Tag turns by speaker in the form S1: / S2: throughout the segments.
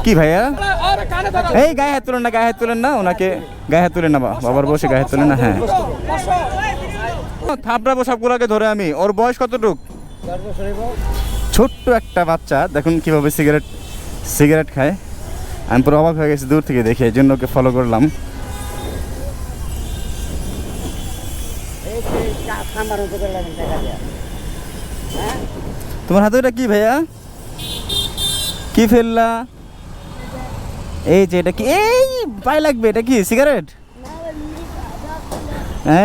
S1: কি ভাইয়া এই গায়ে হাত তুলেন না ওনাকে গায়ে হাত তুলেন না বাবার বসে গায়ে হাত তুলেন না। হ্যাঁ থাপড়াবো সবগুলোকে ধরে আমি। ওর বয়স কতটুক? ছোট্ট একটা বাচ্চা দেখুন কিভাবে সিগারেট খায়। আমি পুরো অবাক হয়ে গেছি দূর থেকে দেখে, এই জন্য ওকে ফলো করলাম। তোমার হাতে ওটা কি ভাইয়া? কি ফেললা? এই যে এটা কি? এই পায়ে লাগবে, এটা কি সিগারেট?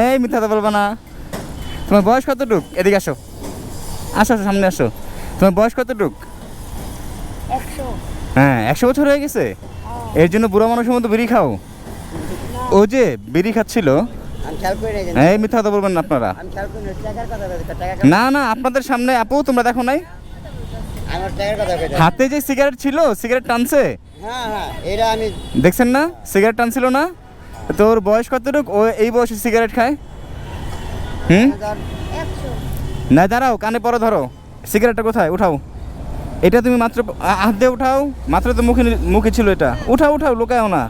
S1: এই মিথ্যা কথা বলবা না। তোমার বয়স কতটুক? এদিকে আসো, আসো সামনে আসো। তোমার বয়স কতটুক? হ্যাঁ 100 বছর হয়ে গেছে। এর জন্য বুড়ো মানুষের মতো বিড়ি খাও? ও যে বিড়ি খাচ্ছিল। এই মিথ্যা কথা বলবেন না আপনারা। না না আপনাদের সামনে আপু তোমরা দেখো নাই হাতে যে সিগারেট ছিল, সিগারেট টানছে? দেখছেন না সিগারেট টানছিল না? তোর বয়স কতটুক? ও এই বয়সে সিগারেট খায়? না দাঁড়াও, কানে পরে ধরো। সিগারেটটা কোথায়? উঠাও। এটা তুমি মাত্র হাত দিয়ে উঠাও, মাত্র তো মুখে ছিল এটা। উঠাও লোকায়ও না।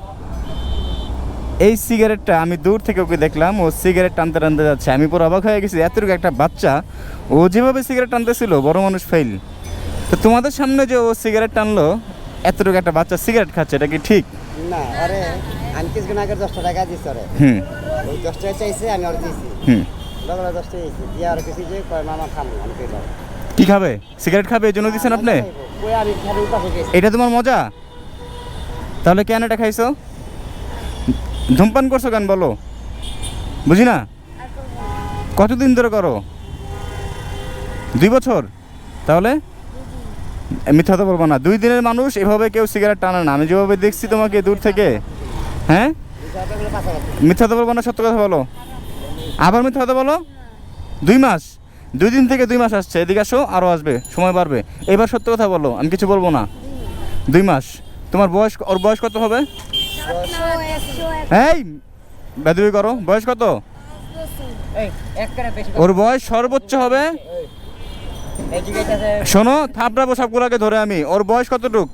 S1: এই সিগারেটটা আমি দূর থেকে ওকে দেখলাম, ও সিগারেট টানতে যাচ্ছে। আমি পুরো অবাক হয়ে গেছি, এতটুকু একটা বাচ্চা ও যেভাবে সিগারেট টানতেছিল, বড় মানুষ ফেল। তো তোমাদের সামনে যে ও সিগারেট টানলো, এতটুকু একটা বাচ্চা সিগারেট খাচ্ছে, এটা কি ঠিক
S2: না? আরে আমি কিছুক্ষণ আগে 10 টাকা দিছি ওরে। ওই 10 টাকা চাইছে, আমি ওরে দিছি। লগলা 10 টাকা দিছি দিয়া আর কিছু যে কয় মামা খামু। আমি কইলাম
S1: কি খাবে? সিগারেট খাবে, এই জন্য দিছেন আপনি?
S2: কই আমি খালি পাশে গেছি।
S1: এটা তোমার মজা? তাহলে কেন এটা খাইছো? ধূমপান করছো কেন বলো? বুঝি না। কতদিন ধরে করো? 2 বছর? তাহলে মিথ্যা তো বলবো না। 2 দিনের মানুষ এভাবে কেউ সিগারেট টানে না। আমি যেভাবে দেখছি তোমাকে দূর থেকে। হ্যাঁ মিথ্যা তো বলবো না, সত্য কথা বলো। আবার মিথ্যা কথা বলো। 2 মাস? 2 দিন থেকে 2 মাস আসছে। এদিকে আসো, আরও আসবে, সময় বাড়বে। এবার সত্য কথা বলো, আমি কিছু বলবো না। 2 মাস। তোমার বয়স, ওর বয়স কত হবে? এই বেদুই করো, বয়স কত? ওর বয়স সর্বোচ্চ হবে, শোনো থাপড়াবো সবগুলোকে ধরে আমি। ওর বয়স কতটুক?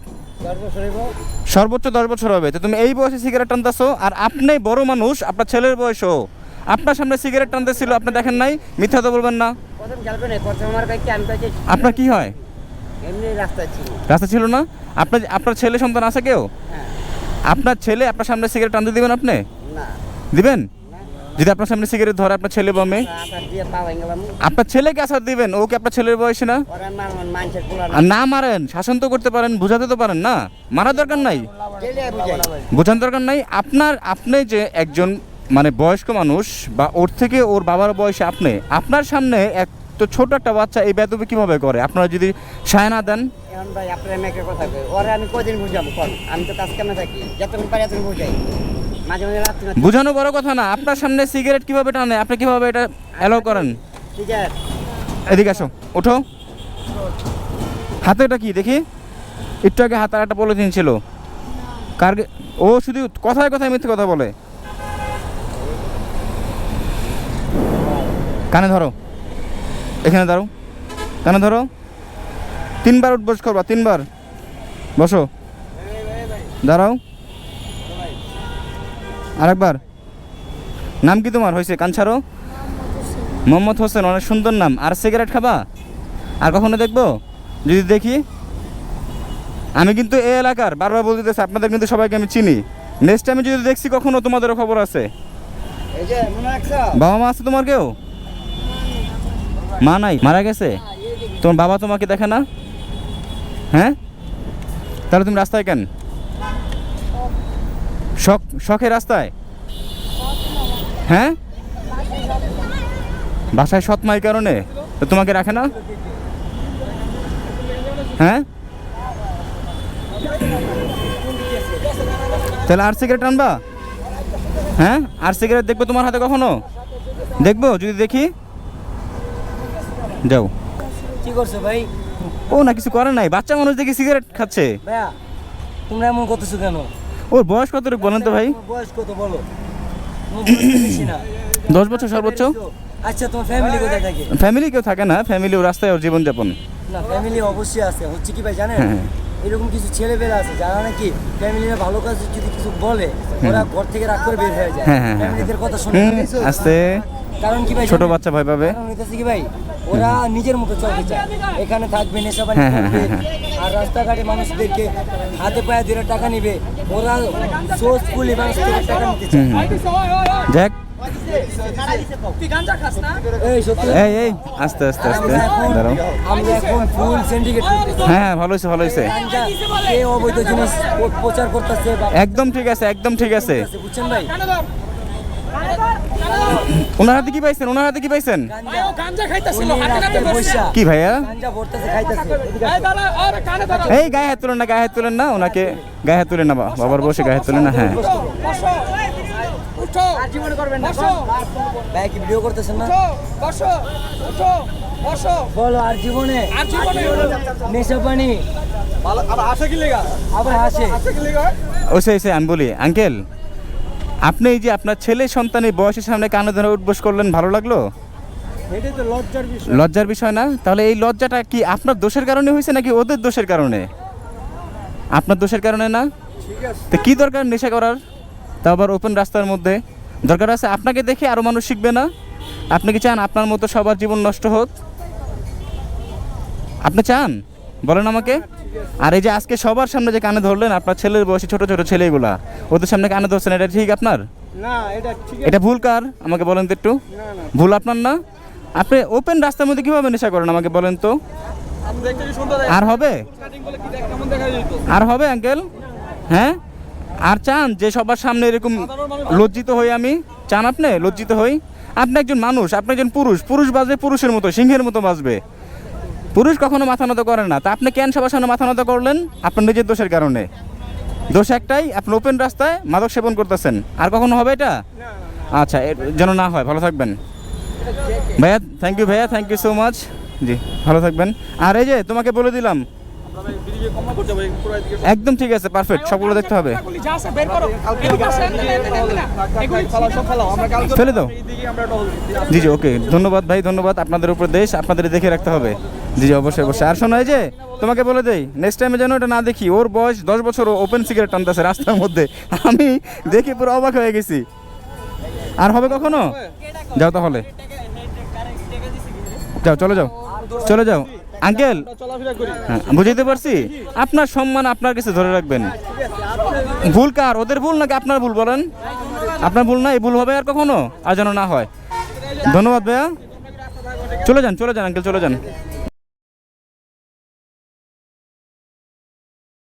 S1: সর্বোচ্চ 10 বছর হবে। তো তুমি এই বয়সে সিগারেট টানতেছো, আর আপনি বড় মানুষ, আপনার ছেলের বয়সও আপনার সামনে সিগারেট টানতেছিল, আপনি দেখেন নাই? মিথ্যা তো বলবেন না। আপনার কি হয়? রাস্তা ছিল না? আপনার ছেলে সন্তান আছে কেউ? আপনার ছেলে আপনার সামনে সিগারেট টানতে দিবেন আপনি? দিবেন? যদি আপনার সামনে সিগারেট ধরে আপনার ছেলে বা মেয়ে, আপনার ছেলেকে আসার দিবেন? ও কি আপনার ছেলের বয়সে না? আর না মারেন, শাসন তো করতে পারেন, বুঝাতে তো পারেন না। মারার দরকার নাই, বোঝানোর দরকার নাই। আপনি যে একজন মানে বয়স্ক মানুষ, বা ওর থেকে ওর বাবার বয়সে আপনি, আপনার সামনে এক তো ছোট একটা বাচ্চা এই বেয়াদবি কিভাবে করে? আপনারা যদি সায় না দেন।
S2: ভাই আপনার মেয়েকে কথা কই, ওরে আমি কদিন বুঝাবো? আমি তো কাজ কামে থাকি, যতক্ষণ পারি এতক্ষণ বুঝাই। মাঝে মাঝে রাত্রি
S1: বুঝানো বড় কথা না, আপনার সামনে সিগারেট কিভাবে টানে? আপনি কিভাবে এটা অ্যালাউ করেন?
S2: ঠিক আছে
S1: এদিকে আসো, ওঠো। হাতে এটা কি দেখি? একটু আগে হাতে একটা পলিথিন ছিল। কার? ও শুধু কথায় কথায় মিথ্যে কথা বলে। কানে ধরো, এখানে দাঁড়ো, কানে ধরো। 3 বার উঠবস করবা, 3 বার। বসো, দাঁড়াও, আরেকবার। নাম কি তোমার? হয়েছে, কান ছাড়ো। মোহাম্মদ হোসেন, অনেক সুন্দর নাম। আর সিগারেট খাবা? আর কখনো দেখবো? যদি দেখি, আমি কিন্তু এই এলাকার, বারবার বলতেছি আপনাদের কিন্তু সবাইকে আমি চিনি। নেক্সট টাইমে যদি দেখছি কখনো, তোমাদেরও খবর আছে। বাবা মা আছে তোমার কেউ? মা নাই, মারা গেছে? তোমার বাবা তোমাকে দেখে না? হ্যাঁ, তাহলে তুমি রাস্তায় কেন? শখে রাস্তায়? হ্যাঁ, বাসায় সৎ মায়ের কারণে তো তোমাকে রাখে না? হ্যাঁ, তাহলে আর সিগারেট আনবা? হ্যাঁ, আর সিগারেট দেখবো তোমার হাতে কখনো? দেখবো? যদি দেখি, যাও।
S2: কি করছো ভাই?
S1: ও না কিছু করে নাই, বাচ্চা মানুষ দেখি সিগারেট খাচ্ছে।
S2: ভাইয়া তোমরা এমন করতেছো কেন?
S1: ওর বয়স কত বলেন তো ভাই?
S2: বয়স কত বলো?
S1: 10 বছর সর্বোচ্চ।
S2: আচ্ছা তোমার ফ্যামিলি কোথায় থাকে?
S1: ফ্যামিলি কেউ থাকে না, ফ্যামিলি ও রাস্তায় ওর জীবনযাপন।
S2: না ফ্যামিলি অবশ্যই আছে। হচ্ছে কি ভাই জানেন,
S3: এরকম কিছু ছেলেপেলে আছে যারা নাকি ফ্যামিলিরা ভালো কাজ যদি কিছু বলে ওরা ঘর থেকে রাগ করে বের হয়ে যায়,
S1: হ্যাঁ, হ্যাঁ, হ্যাঁ।
S3: ফ্যামিলিদের কথা শুনে।
S1: আস্তে
S3: কারণ কি ভাই,
S1: ছোট বাচ্চা ভয় পাবে।
S3: কারণ হইতেছে কি ভাই, ওরা নিজের মতো চলতে চায়, এখানে থাকবে, নেশা পানি
S1: হ্যাঁ, হ্যাঁ,
S3: করবে,
S1: হ্যাঁ,
S3: আর রাস্তাঘাটে মানুষদেরকে হাতে পায়ে ধরে টাকা নিবে, ওরা সোর্সফুলি মানুষ থেকে টাকা নিতে চায়।
S1: যাক
S3: এই সত্যি
S1: এই এই আস্তে আস্তে আস্তে দাঁড়াও।
S3: আমরা এখন ফুল সিন্ডিকেট
S1: হ্যাঁ ভালো হয়েছে ভালো হয়েছে,
S3: কে অবৈধ জিনিস প্রচার করতেছে,
S1: একদম ঠিক আছে একদম ঠিক আছে।
S3: বুঝছেন ভাই?
S1: ওনার হাতে কি পাইছেন, ওনার হাতে কি পাইছেন?
S3: পয়সা
S1: কি ভাইয়া?
S3: গাঞ্জা ভরতেছে, খাইতেছে।
S1: এই গায়ে হাত তুলেন না, গায়ে হাত তুলেন না, ওনাকে গায়ে হাত তুলেন না, বাবার বসে গায়ে হাত তুলেন না। হ্যাঁ
S3: ভাই কি ভিডিও করতেছেন না? বলো, আর জীবনে নেশা পানি আবার হাসে।
S1: ও সে আমি বলি আঙ্কেল, আপনি এই যে আপনার ছেলে সন্তানের বয়সের সামনে কানে ধরে উঠবোস করলেন, ভালো লাগলো?
S3: এটাই তো লজ্জার বিষয়।
S1: লজ্জার বিষয় না? তাহলে এই লজ্জাটা কি আপনার দোষের কারণে হয়েছে নাকি ওদের দোষের কারণে? আপনার দোষের কারণে না? তো কি দরকার নেশা করার, তা আবার ওপেন রাস্তার মধ্যে? দরকার আছে আপনাকে দেখে আরও মানুষ শিখবে না? আপনি কি চান আপনার মতো সবার জীবন নষ্ট হোক? আপনি চান? বলেন আমাকে। আর এই যে আজকে সবার সামনে যে কানে ধরলেন, আপনার ছেলের বয়সী ছোট ছোট ছেলেগুলা, ওদের সামনে কানে ধরছেন, এটা ঠিক আপনার?
S3: না, এটা ঠিক
S1: এটা ভুল কার আমাকে বলেন তো একটু? ভুল আপনার না? আপনি ওপেন রাস্তার মধ্যে কিভাবে নেশা করেন আমাকে বলেন তো? আর হবে? আর হবে আঙ্কেল? হ্যাঁ, আর চান যে সবার সামনে এরকম লজ্জিত হই আমি? চান আপনি লজ্জিত হই? আপনি একজন মানুষ, আপনি একজন পুরুষ, পুরুষ বাজবে পুরুষের মতো, সিংহের মতো বাজবে। পুরুষ কখনো মাথা নত করে না, তা আপনি কেন সবার সামনে মাথা নত করলেন? আপনার নিজের দোষের কারণে। দোষ একটাই, আপনি ওপেন রাস্তায় মাদক সেবন করতেছেন। আর কখনো হবে এটা? আচ্ছা, যেন না হয়। ভালো থাকবেন ভাইয়া, থ্যাংক ইউ ভাইয়া, থ্যাংক ইউ সো মাচ। জি ভালো থাকবেন। আর এই যে তোমাকে বলে দিলাম, একদম ঠিক আছে, পারফেক্ট, সবগুলো দেখতে হবে। ফেলে দাও। জি জি ওকে, ধন্যবাদ ভাই, ধন্যবাদ। আপনাদের উপর দেশ, আপনাদের দেখে রাখতে হবে। জি জি অবশ্যই অবশ্যই। আর শোনো, এই যে তোমাকে বলে দেই, নেক্সট টাইমে যেন এটা না দেখি। ওর বয়স 10 বছর, ওপেন সিগারেট টানতেছে রাস্তার মধ্যে, আমি দেখে পুরো অবাক হয়ে গেছি। আর হবে কখনো? যাও তাহলে, যাও, চলে যাও, চলে যাও আঙ্কেল। হ্যাঁ বুঝতে পারছি, আপনার সম্মান আপনার কাছে ধরে রাখবেন। ভুল কার, ওদের ভুল নাকি আপনার ভুল বলেন? আপনার ভুল না, এই ভুল হবে আর কখনো, আর যেন না হয়। ধন্যবাদ ভাইয়া, চলে যান আঙ্কেল, চলে যান।